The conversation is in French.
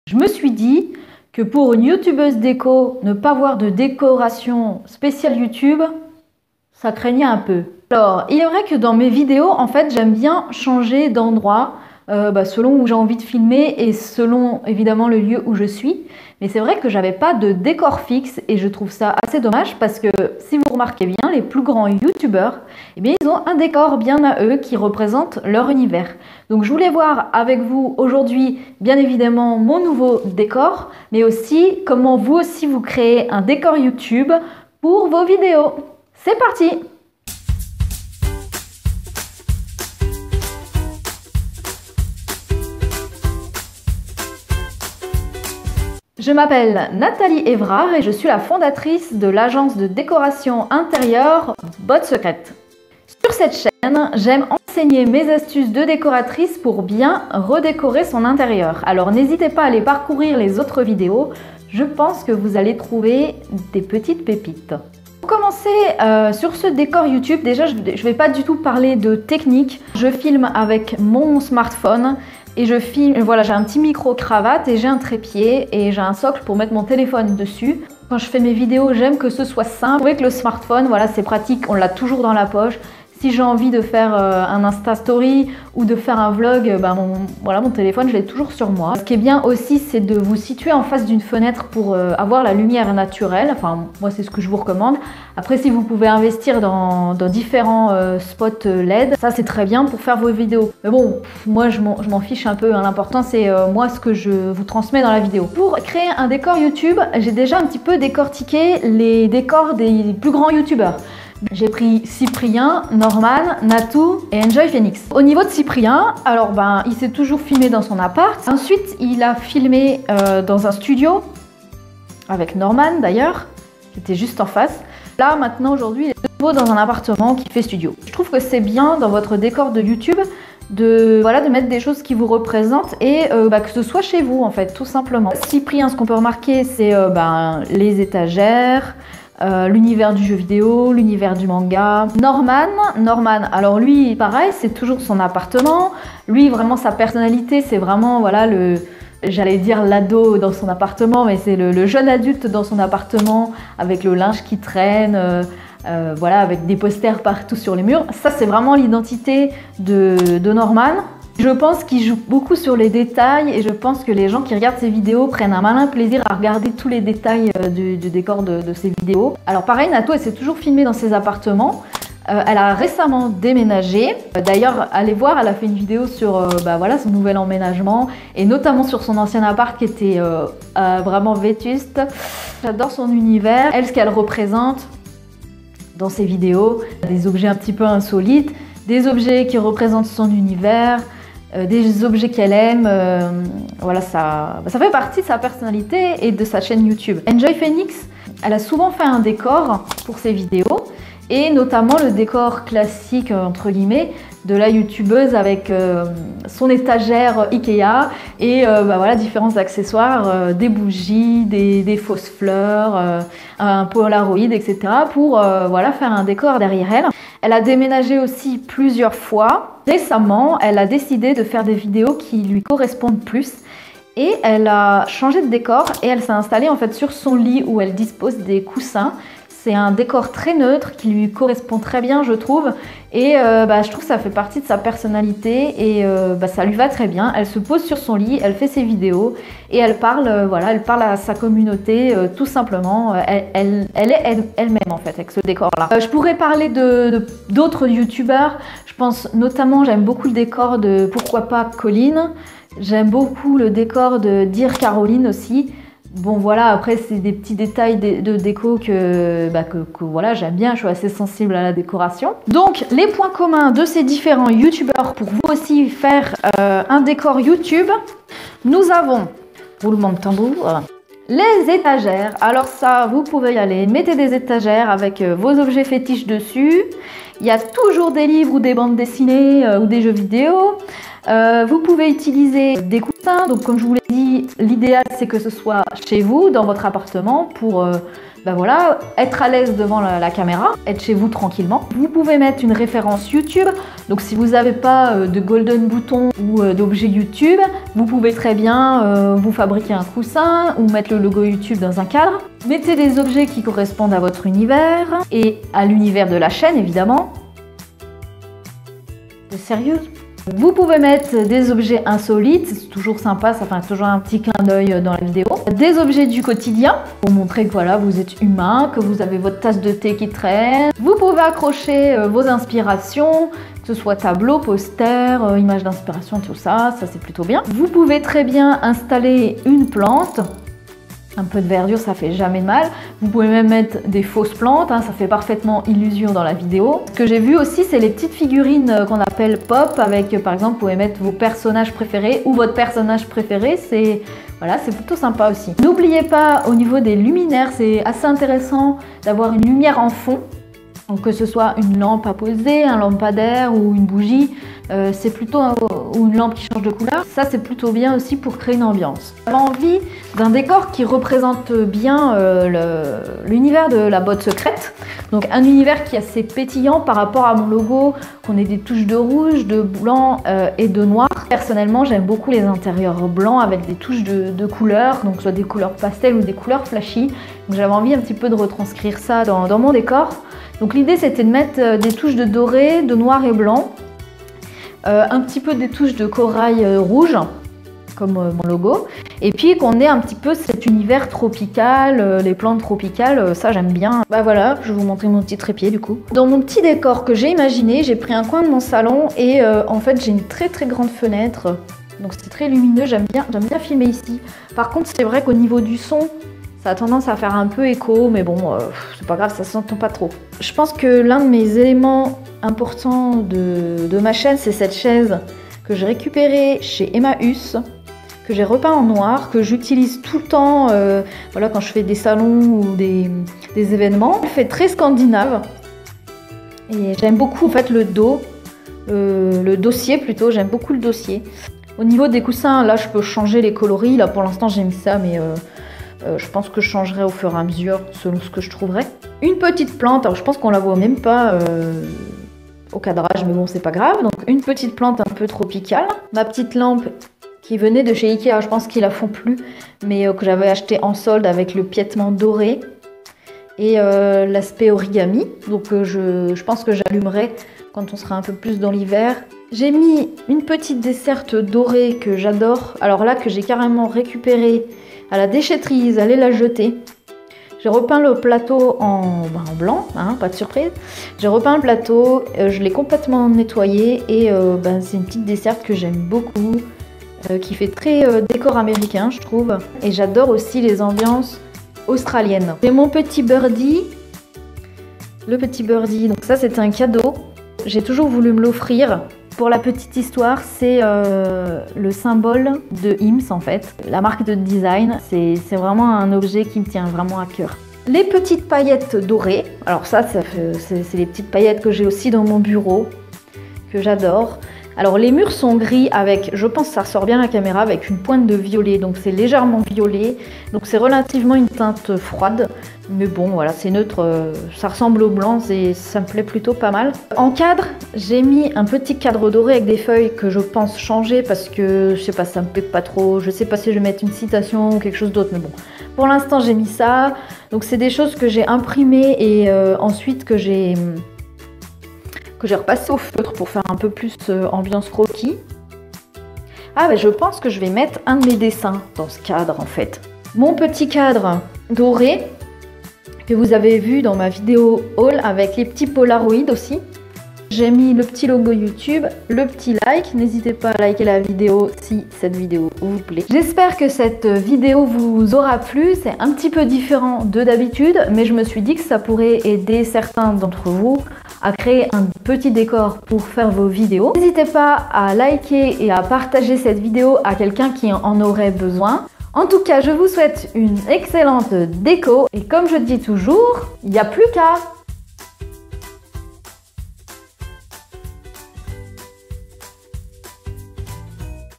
Je me suis dit que pour une youtubeuse déco, ne pas voir de décoration spéciale YouTube, ça craignait un peu. Alors, il est vrai que dans mes vidéos, en fait, j'aime bien changer d'endroit selon où j'ai envie de filmer et selon évidemment le lieu où je suis. Mais c'est vrai que j'avais pas de décor fixe et je trouve ça assez dommage parce que si vous remarquez bien, les plus grands youtubeurs, eh bien, ils ont un décor bien à eux qui représente leur univers. Donc je voulais voir avec vous aujourd'hui, bien évidemment, mon nouveau décor, mais aussi comment vous aussi vous créez un décor YouTube pour vos vidéos. C'est parti! Je m'appelle Nathalie Évrard et je suis la fondatrice de l'agence de décoration intérieure Bottes Secrètes. Sur cette chaîne, j'aime enseigner mes astuces de décoratrice pour bien redécorer son intérieur. Alors n'hésitez pas à aller parcourir les autres vidéos, je pense que vous allez trouver des petites pépites. Pour commencer sur ce décor YouTube, déjà je ne vais pas du tout parler de technique. Je filme avec mon smartphone. Et je filme, voilà, j'ai un petit micro-cravate et j'ai un trépied et j'ai un socle pour mettre mon téléphone dessus. Quand je fais mes vidéos, j'aime que ce soit simple. Avec le smartphone, voilà, c'est pratique, on l'a toujours dans la poche. Si j'ai envie de faire un Insta Story ou de faire un vlog, mon téléphone, je l'ai toujours sur moi. Ce qui est bien aussi, c'est de vous situer en face d'une fenêtre pour avoir la lumière naturelle. Enfin, moi, c'est ce que je vous recommande. Après, si vous pouvez investir dans différents spots LED, ça, c'est très bien pour faire vos vidéos. Mais bon, moi, je m'en fiche un peu. Hein. L'important, c'est moi, ce que je vous transmets dans la vidéo. Pour créer un décor YouTube, j'ai déjà un petit peu décortiqué les décors des plus grands YouTubeurs. J'ai pris Cyprien, Norman, Natou et Enjoy Phoenix. Au niveau de Cyprien, alors il s'est toujours filmé dans son appart. Ensuite, il a filmé dans un studio avec Norman d'ailleurs, qui était juste en face. Là, maintenant, aujourd'hui, il est de nouveau dans un appartement qui fait studio. Je trouve que c'est bien dans votre décor de YouTube de mettre des choses qui vous représentent et que ce soit chez vous en fait, tout simplement. Cyprien, ce qu'on peut remarquer, c'est les étagères, l'univers du jeu vidéo, l'univers du manga. Norman, alors lui, pareil, c'est toujours son appartement. Lui, vraiment, sa personnalité, c'est vraiment, voilà, j'allais dire l'ado dans son appartement, mais c'est le jeune adulte dans son appartement, avec le linge qui traîne, voilà, avec des posters partout sur les murs. Ça, c'est vraiment l'identité de Norman. Je pense qu'il joue beaucoup sur les détails et je pense que les gens qui regardent ses vidéos prennent un malin plaisir à regarder tous les détails du décor de ses vidéos. Alors pareil, Natou, elle s'est toujours filmée dans ses appartements. Elle a récemment déménagé. D'ailleurs, allez voir, elle a fait une vidéo sur son nouvel emménagement et notamment sur son ancien appart qui était vraiment vétuste. J'adore son univers, elle, ce qu'elle représente dans ses vidéos. Des objets un petit peu insolites, des objets qui représentent son univers, des objets qu'elle aime, voilà, ça fait partie de sa personnalité et de sa chaîne YouTube. Enjoy Phoenix, elle a souvent fait un décor pour ses vidéos et notamment le décor classique entre guillemets de la youtubeuse avec son étagère Ikea et différents accessoires, des bougies, des fausses fleurs, un Polaroid, etc. pour faire un décor derrière elle. Elle a déménagé aussi plusieurs fois. Récemment, elle a décidé de faire des vidéos qui lui correspondent plus et elle a changé de décor et elle s'est installée en fait sur son lit où elle dispose des coussins. C'est un décor très neutre qui lui correspond très bien, je trouve. Et je trouve que ça fait partie de sa personnalité et ça lui va très bien. Elle se pose sur son lit, elle fait ses vidéos et elle parle, elle parle à sa communauté tout simplement. Elle est elle-même en fait avec ce décor-là. Je pourrais parler d'autres youtubeurs. Je pense notamment, j'aime beaucoup le décor de Pourquoi pas Colline. J'aime beaucoup le décor de Dear Caroline aussi. Bon voilà, après c'est des petits détails de déco que voilà, j'aime bien, je suis assez sensible à la décoration. Donc les points communs de ces différents youtubeurs pour vous aussi faire un décor YouTube, nous avons, roulement de tambour, les étagères. Alors ça, vous pouvez y aller, mettez des étagères avec vos objets fétiches dessus. Il y a toujours des livres ou des bandes dessinées ou des jeux vidéo. Vous pouvez utiliser des coussins, donc comme je vous l'ai dit, l'idéal c'est que ce soit chez vous, dans votre appartement, pour voilà, être à l'aise devant la caméra, être chez vous tranquillement. Vous pouvez mettre une référence YouTube, donc si vous n'avez pas de golden bouton ou d'objet YouTube, vous pouvez très bien vous fabriquer un coussin ou mettre le logo YouTube dans un cadre. Mettez des objets qui correspondent à votre univers et à l'univers de la chaîne évidemment. C'est sérieux? Vous pouvez mettre des objets insolites, c'est toujours sympa, ça fait toujours un petit clin d'œil dans la vidéo. Des objets du quotidien, pour montrer que voilà, vous êtes humain, que vous avez votre tasse de thé qui traîne. Vous pouvez accrocher vos inspirations, que ce soit tableau, poster, images d'inspiration, tout ça, ça c'est plutôt bien. Vous pouvez très bien installer une plante. Un peu de verdure, ça fait jamais de mal. Vous pouvez même mettre des fausses plantes, hein, ça fait parfaitement illusion dans la vidéo. Ce que j'ai vu aussi, c'est les petites figurines qu'on appelle pop, avec par exemple, vous pouvez mettre vos personnages préférés ou votre personnage préféré. C'est voilà, c'est plutôt sympa aussi. N'oubliez pas, au niveau des luminaires, c'est assez intéressant d'avoir une lumière en fond. Donc que ce soit une lampe à poser, un lampadaire ou une bougie, c'est plutôt ou une lampe qui change de couleur. Ça c'est plutôt bien aussi pour créer une ambiance. J'avais envie d'un décor qui représente bien l'univers de la botte secrète. Donc un univers qui est assez pétillant par rapport à mon logo, qu'on ait des touches de rouge, de blanc et de noir. Personnellement j'aime beaucoup les intérieurs blancs avec des touches de couleurs, donc soit des couleurs pastel ou des couleurs flashy. Donc j'avais envie un petit peu de retranscrire ça dans mon décor. Donc l'idée c'était de mettre des touches de doré, de noir et blanc, un petit peu des touches de corail rouge, comme mon logo, et puis qu'on ait un petit peu cet univers tropical, les plantes tropicales, ça j'aime bien. Bah voilà, je vais vous montrer mon petit trépied du coup. Dans mon petit décor que j'ai imaginé, j'ai pris un coin de mon salon et en fait j'ai une très grande fenêtre, donc c'est très lumineux, j'aime bien filmer ici. Par contre c'est vrai qu'au niveau du son, ça a tendance à faire un peu écho, mais bon, c'est pas grave, ça s'entend pas trop. Je pense que l'un de mes éléments importants de ma chaîne, c'est cette chaise que j'ai récupérée chez Emmaüs, que j'ai repeint en noir, que j'utilise tout le temps voilà, quand je fais des salons ou des événements. Elle fait très scandinave et j'aime beaucoup en fait le dos, le dossier plutôt, j'aime beaucoup le dossier. Au niveau des coussins, là je peux changer les coloris, là pour l'instant j'ai mis ça, mais je pense que je changerai au fur et à mesure selon ce que je trouverai. Une petite plante, alors je pense qu'on la voit même pas au cadrage, mais bon c'est pas grave. Donc une petite plante un peu tropicale. Ma petite lampe qui venait de chez Ikea, je pense qu'ils la font plus, mais que j'avais acheté en solde avec le piétement doré et l'aspect origami. Donc je pense que j'allumerai quand on sera un peu plus dans l'hiver. J'ai mis une petite desserte dorée que j'adore, alors là que j'ai carrément récupéré à la déchetterie, ils allaient la jeter. J'ai repeint le plateau en blanc, hein, pas de surprise. J'ai repeint le plateau, je l'ai complètement nettoyé et c'est une petite desserte que j'aime beaucoup, qui fait très décor américain je trouve. Et j'adore aussi les ambiances australiennes. C'est mon petit birdie, le petit birdie, donc ça c'est un cadeau. J'ai toujours voulu me l'offrir. Pour la petite histoire, c'est le symbole de Ims en fait, la marque de design. C'est vraiment un objet qui me tient vraiment à cœur. Les petites paillettes dorées, alors ça c'est les petites paillettes que j'ai aussi dans mon bureau, que j'adore. Alors les murs sont gris avec, je pense que ça ressort bien à la caméra, avec une pointe de violet, donc c'est légèrement violet, donc c'est relativement une teinte froide, mais bon voilà c'est neutre, ça ressemble au blanc et ça me plaît plutôt pas mal. En cadre, j'ai mis un petit cadre doré avec des feuilles que je pense changer parce que je sais pas, ça me plaît pas trop, je sais pas si je vais mettre une citation ou quelque chose d'autre, mais bon. Pour l'instant j'ai mis ça, donc c'est des choses que j'ai imprimées et ensuite que j'ai repassé au feutre pour faire un peu plus ambiance croquis. Ah je pense que je vais mettre un de mes dessins dans ce cadre en fait. Mon petit cadre doré que vous avez vu dans ma vidéo haul avec les petits Polaroid aussi. J'ai mis le petit logo YouTube, le petit like. N'hésitez pas à liker la vidéo si cette vidéo vous plaît. J'espère que cette vidéo vous aura plu. C'est un petit peu différent de d'habitude, mais je me suis dit que ça pourrait aider certains d'entre vous à créer un petit décor pour faire vos vidéos. N'hésitez pas à liker et à partager cette vidéo à quelqu'un qui en aurait besoin. En tout cas, je vous souhaite une excellente déco et comme je dis toujours, il n'y a plus qu'à.